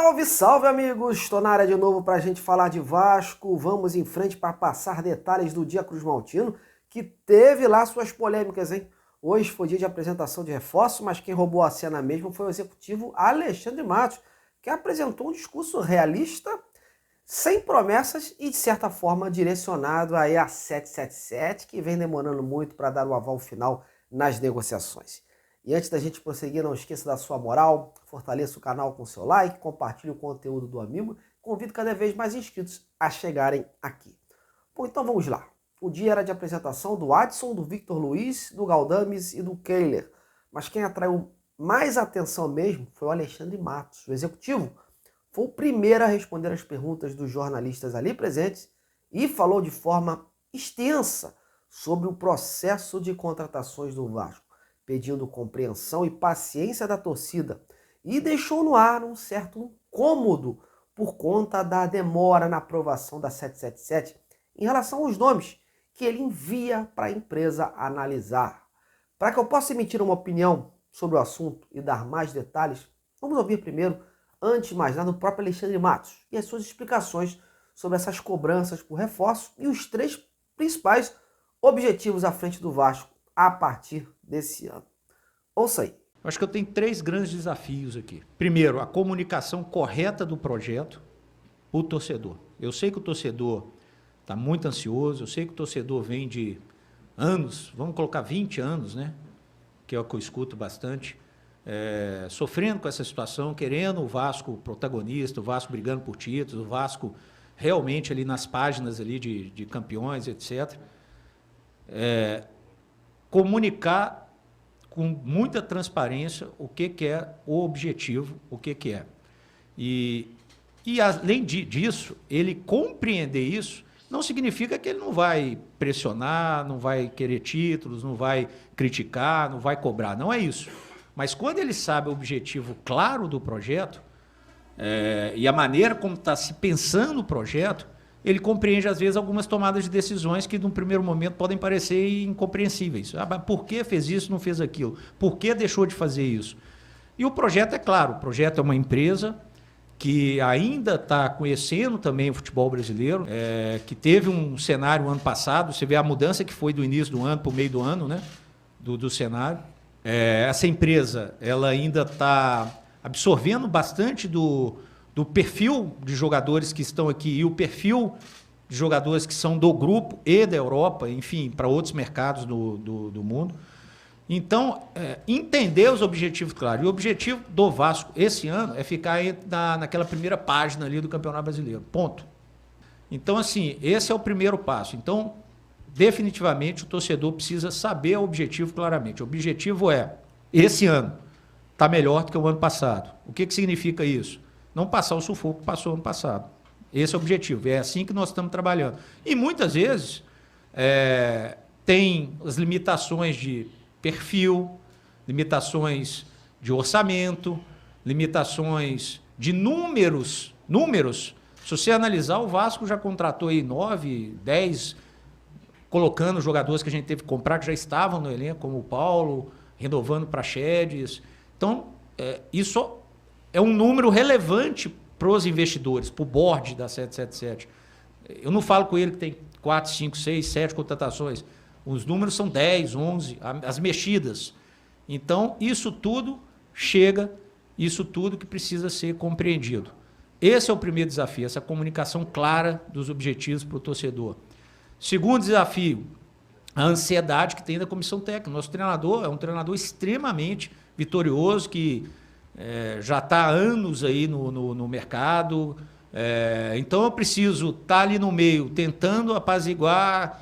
Salve, salve, amigos! Estou na área de novo para a gente falar de Vasco. Vamos em frente para passar detalhes do dia Cruz-Maltino, que teve lá suas polêmicas, hein? Hoje foi dia de apresentação de reforço, mas quem roubou a cena mesmo foi o executivo Alexandre Matos, que apresentou um discurso realista, sem promessas e, de certa forma, direcionado aí a 777, que vem demorando muito para dar o aval final nas negociações. E antes da gente prosseguir, não esqueça da sua moral, fortaleça o canal com seu like, compartilhe o conteúdo do amigo, convido cada vez mais inscritos a chegarem aqui. Bom, então vamos lá. O dia era de apresentação do Adson, do Victor Luiz, do Galdames e do Kehler, mas quem atraiu mais atenção mesmo foi o Alexandre Matos. O executivo foi o primeiro a responder as perguntas dos jornalistas ali presentes e falou de forma extensa sobre o processo de contratações do Vasco, pedindo compreensão e paciência da torcida, e deixou no ar um certo incômodo por conta da demora na aprovação da 777 em relação aos nomes que ele envia para a empresa analisar. Para que eu possa emitir uma opinião sobre o assunto e dar mais detalhes, vamos ouvir primeiro, antes de mais nada, o próprio Alexandre Matos e as suas explicações sobre essas cobranças por reforço e os três principais objetivos à frente do Vasco a partir desse ano. Ouça aí. Eu acho que eu tenho três grandes desafios aqui. Primeiro, a comunicação correta do projeto para o torcedor. Eu sei que o torcedor está muito ansioso, eu sei que o torcedor vem de anos, vamos colocar 20 anos, né? Que é o que eu escuto bastante, sofrendo com essa situação, querendo o Vasco protagonista, o Vasco brigando por títulos, o Vasco realmente ali nas páginas ali de campeões, etc. Comunicar com muita transparência o que é o objetivo, o que é. E além disso, ele compreender isso não significa que ele não vai pressionar, não vai querer títulos, não vai criticar, não vai cobrar. Não é isso. Mas quando ele sabe o objetivo claro do projeto e a maneira como está se pensando o projeto, ele compreende, às vezes, algumas tomadas de decisões que, num primeiro momento, podem parecer incompreensíveis. Mas por que fez isso, não fez aquilo? Por que deixou de fazer isso? E o projeto é claro, o projeto é uma empresa que ainda está conhecendo também o futebol brasileiro, que teve um cenário ano passado, você vê a mudança que foi do início do ano para o meio do ano, né, do cenário. Essa empresa ela ainda está absorvendo bastante do perfil de jogadores que estão aqui e o perfil de jogadores que são do grupo e da Europa, enfim, para outros mercados do mundo. Então, entender os objetivos claros. E o objetivo do Vasco esse ano é ficar naquela primeira página ali do Campeonato Brasileiro. Ponto. Então, assim, esse é o primeiro passo. Então, definitivamente, o torcedor precisa saber o objetivo claramente. O objetivo é, esse ano, está melhor do que o ano passado. O que significa isso? Não passar o sufoco que passou ano passado. Esse é o objetivo, é assim que nós estamos trabalhando. E muitas vezes tem as limitações de perfil, limitações de orçamento, limitações de números. Se você analisar, o Vasco já contratou aí 9, 10, colocando jogadores que a gente teve que comprar, que já estavam no elenco, como o Paulo, renovando praxedes. Então, isso é um número relevante para os investidores, para o board da 777. Eu não falo com ele que tem 4, 5, 6, 7 contratações. Os números são 10, 11, as mexidas. Então, isso tudo chega, isso tudo que precisa ser compreendido. Esse é o primeiro desafio, essa comunicação clara dos objetivos para o torcedor. Segundo desafio, a ansiedade que tem da comissão técnica. Nosso treinador é um treinador extremamente vitorioso, que já está há anos aí no mercado. Então, eu preciso estar ali no meio, tentando apaziguar.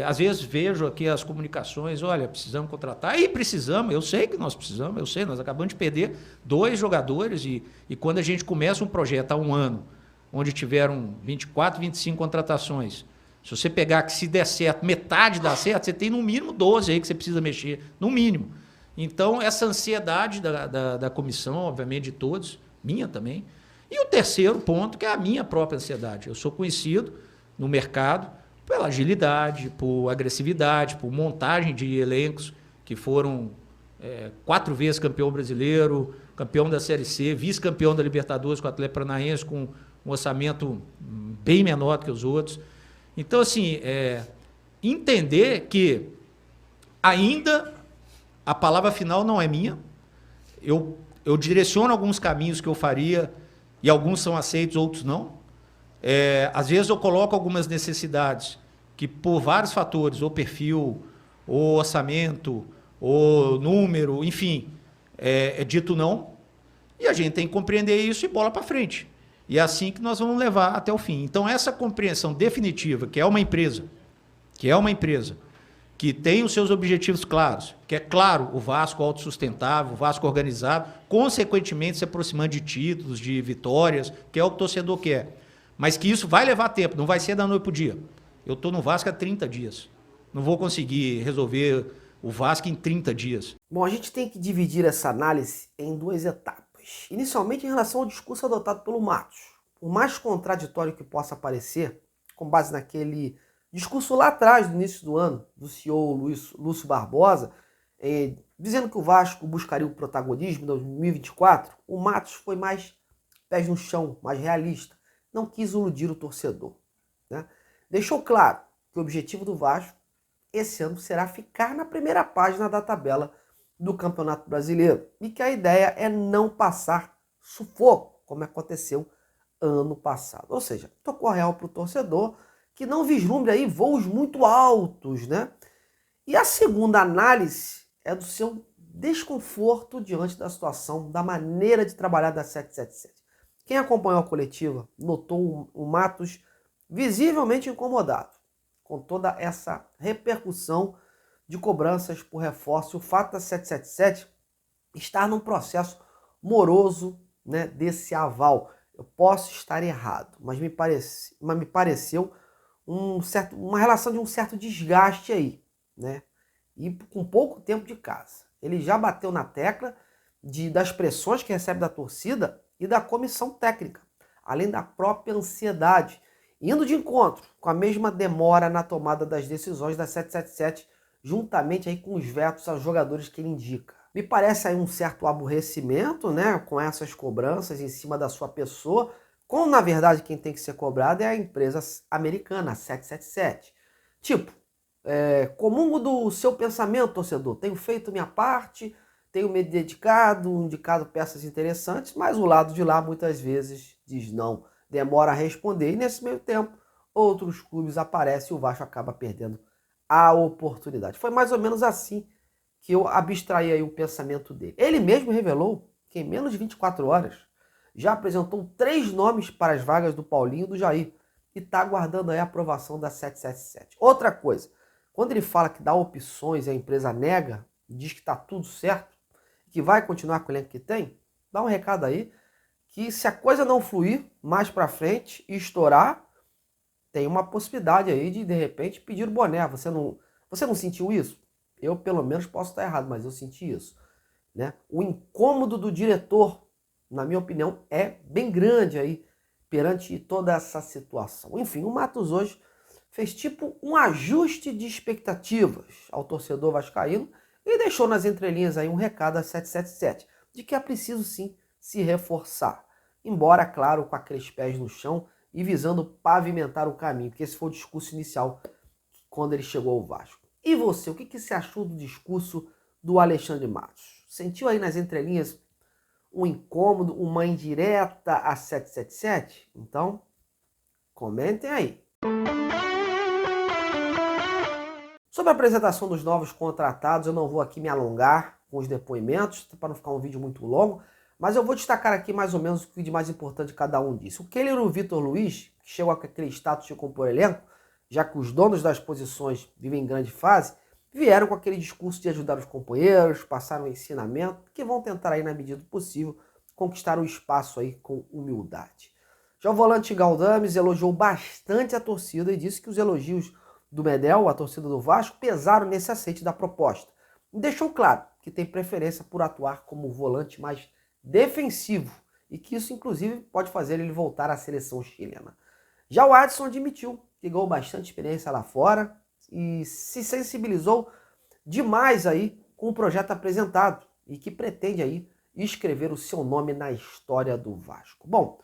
Às vezes vejo aqui as comunicações, olha, precisamos contratar, e precisamos, eu sei que nós precisamos, nós acabamos de perder 2 jogadores, e quando a gente começa um projeto há um ano, onde tiveram 24, 25 contratações, se você pegar que se der certo, metade dá certo, você tem no mínimo 12 aí que você precisa mexer, no mínimo. Então, essa ansiedade da comissão, obviamente de todos, minha também, e o terceiro ponto, que é a minha própria ansiedade. Eu sou conhecido no mercado pela agilidade, por agressividade, por montagem de elencos que foram 4 vezes campeão brasileiro, campeão da Série C, vice-campeão da Libertadores com o Atlético Paranaense, com um orçamento bem menor do que os outros. Então, assim, entender que ainda a palavra final não é minha. Eu direciono alguns caminhos que eu faria e alguns são aceitos, outros não. Às vezes eu coloco algumas necessidades que, por vários fatores, ou perfil, ou orçamento, ou número, enfim, é dito não. E a gente tem que compreender isso e bola para frente. E é assim que nós vamos levar até o fim. Então, essa compreensão definitiva, que é uma empresa que tem os seus objetivos claros, que é claro, o Vasco autossustentável, o Vasco organizado, consequentemente se aproximando de títulos, de vitórias, que é o que o torcedor quer. Mas que isso vai levar tempo, não vai ser da noite para o dia. Eu estou no Vasco há 30 dias. Não vou conseguir resolver o Vasco em 30 dias. Bom, a gente tem que dividir essa análise em 2 etapas. Inicialmente, em relação ao discurso adotado pelo Matos. Por mais contraditório que possa parecer, com base naquele discurso lá atrás, no início do ano, do CEO Lúcio Barbosa, dizendo que o Vasco buscaria o protagonismo em 2024, o Matos foi mais pés no chão, mais realista. Não quis iludir o torcedor, né? Deixou claro que o objetivo do Vasco esse ano será ficar na primeira página da tabela do Campeonato Brasileiro e que a ideia é não passar sufoco, como aconteceu ano passado. Ou seja, tocou a real para o torcedor que não vislumbre aí voos muito altos, né? E a segunda análise é do seu desconforto diante da situação, da maneira de trabalhar da 777. Quem acompanhou a coletiva notou o Matos visivelmente incomodado com toda essa repercussão de cobranças por reforço. O fato da 777 estar num processo moroso, né, desse aval. Eu posso estar errado, mas me pareceu uma relação de um certo desgaste aí, né? E com pouco tempo de casa. Ele já bateu na tecla das pressões que recebe da torcida e da comissão técnica, além da própria ansiedade, indo de encontro com a mesma demora na tomada das decisões da 777, juntamente aí com os vetos aos jogadores que ele indica. Me parece aí um certo aborrecimento, né, com essas cobranças em cima da sua pessoa, quando na verdade quem tem que ser cobrado é a empresa americana, a 777. Tipo, comungo do seu pensamento, torcedor, tenho feito minha parte, tenho me dedicado, indicado peças interessantes, mas o lado de lá muitas vezes diz não, demora a responder e nesse meio tempo outros clubes aparecem e o Vasco acaba perdendo a oportunidade. Foi mais ou menos assim que eu abstraí aí o pensamento dele. Ele mesmo revelou que em menos de 24 horas já apresentou 3 nomes para as vagas do Paulinho e do Jair e está aguardando aí a aprovação da 777. Outra coisa, quando ele fala que dá opções e a empresa nega, diz que está tudo certo, que vai continuar com o elenco que tem, dá um recado aí que se a coisa não fluir mais para frente e estourar, tem uma possibilidade aí de repente pedir o boné. Você não sentiu isso? Eu pelo menos posso estar errado, mas eu senti isso, né? O incômodo do diretor, na minha opinião, é bem grande aí perante toda essa situação. Enfim, o Matos hoje fez tipo um ajuste de expectativas ao torcedor vascaíno e deixou nas entrelinhas aí um recado a 777 de que é preciso sim se reforçar. Embora, claro, com aqueles pés no chão e visando pavimentar o caminho, porque esse foi o discurso inicial quando ele chegou ao Vasco. E você, o que você achou do discurso do Alexandre Matos? Sentiu aí nas entrelinhas um incômodo, uma indireta a 777? Então, comentem aí. Sobre a apresentação dos novos contratados, eu não vou aqui me alongar com os depoimentos, para não ficar um vídeo muito longo, mas eu vou destacar aqui mais ou menos o que de mais importante cada um disse. O Keller e o Vitor Luiz, que chegou com aquele status de compor elenco, já que os donos das posições vivem em grande fase, vieram com aquele discurso de ajudar os companheiros, passaram um ensinamento, que vão tentar aí, na medida do possível, conquistar o espaço aí com humildade. Já o volante Galdames elogiou bastante a torcida e disse que os elogios do Medel, a torcida do Vasco, pesaram nesse aceite da proposta. E deixou claro que tem preferência por atuar como volante mais defensivo e que isso, inclusive, pode fazer ele voltar à seleção chilena. Já o Adson admitiu que ganhou bastante experiência lá fora e se sensibilizou demais aí com o projeto apresentado e que pretende aí escrever o seu nome na história do Vasco. Bom,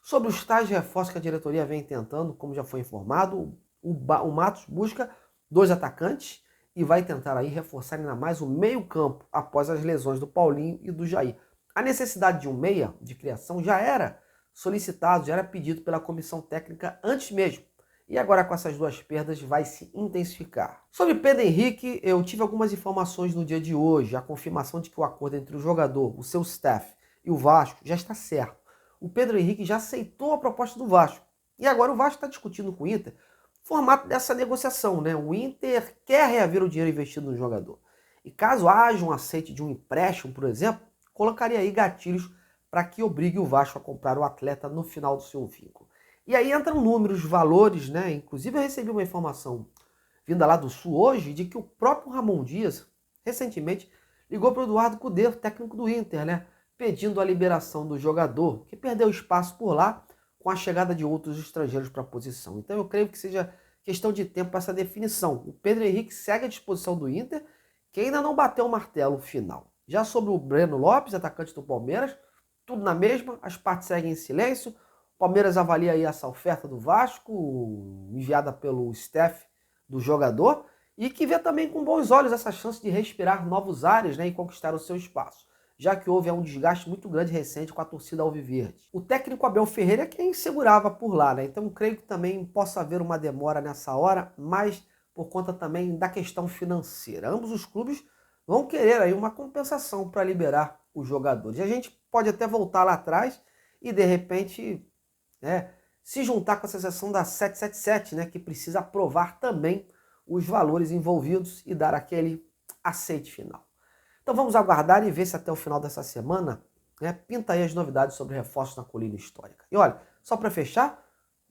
sobre os tais reforços que a diretoria vem tentando, como já foi informado, o Matos busca 2 atacantes e vai tentar aí reforçar ainda mais o meio-campo após as lesões do Paulinho e do Jair. A necessidade de um meia de criação já era solicitado, já era pedido pela comissão técnica antes mesmo. E agora com essas 2 perdas vai se intensificar. Sobre Pedro Henrique, eu tive algumas informações no dia de hoje, a confirmação de que o acordo entre o jogador, o seu staff e o Vasco já está certo. O Pedro Henrique já aceitou a proposta do Vasco. E agora o Vasco está discutindo com o Inter o formato dessa negociação, né? O Inter quer reaver o dinheiro investido no jogador. E caso haja um aceite de um empréstimo, por exemplo, colocaria aí gatilhos para que obrigue o Vasco a comprar o atleta no final do seu vínculo. E aí entram números, valores, né? Inclusive eu recebi uma informação vinda lá do Sul hoje de que o próprio Ramon Dias, recentemente, ligou para o Eduardo Cudê, técnico do Inter, né? Pedindo a liberação do jogador, que perdeu espaço por lá com a chegada de outros estrangeiros para a posição. Então eu creio que seja questão de tempo para essa definição. O Pedro Henrique segue à disposição do Inter, que ainda não bateu o martelo final. Já sobre o Breno Lopes, atacante do Palmeiras, tudo na mesma, as partes seguem em silêncio. O Palmeiras avalia aí essa oferta do Vasco, enviada pelo staff do jogador, e que vê também com bons olhos essa chance de respirar novos ares, né, e conquistar o seu espaço, já que houve um desgaste muito grande recente com a torcida alviverde. O técnico Abel Ferreira é quem segurava por lá, né? Então creio que também possa haver uma demora nessa hora, mas por conta também da questão financeira. Ambos os clubes vão querer aí uma compensação para liberar os jogadores. E a gente pode até voltar lá atrás e de repente, né, se juntar com essa sessão da 777, né, que precisa aprovar também os valores envolvidos e dar aquele aceite final. Então vamos aguardar e ver se até o final dessa semana, né, pinta aí as novidades sobre reforços na colina histórica. E olha, só para fechar,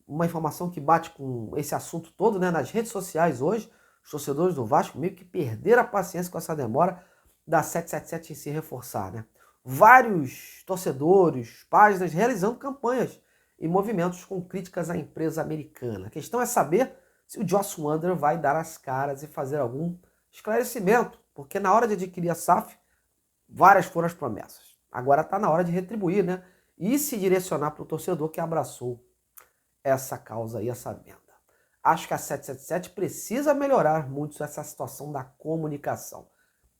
uma informação que bate com esse assunto todo, né, nas redes sociais hoje, os torcedores do Vasco meio que perderam a paciência com essa demora da 777 em se reforçar, né? Vários torcedores, páginas realizando campanhas e movimentos com críticas à empresa americana. A questão é saber se o Joss Wanderer vai dar as caras e fazer algum esclarecimento, porque na hora de adquirir a SAF, várias foram as promessas. Agora está na hora de retribuir, né? E se direcionar para o torcedor que abraçou essa causa e essa venda. Acho que a 777 precisa melhorar muito essa situação da comunicação.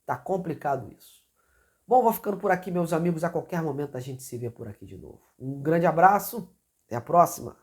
Tá complicado isso. Bom, vou ficando por aqui, meus amigos. A qualquer momento a gente se vê por aqui de novo. Um grande abraço. Até a próxima.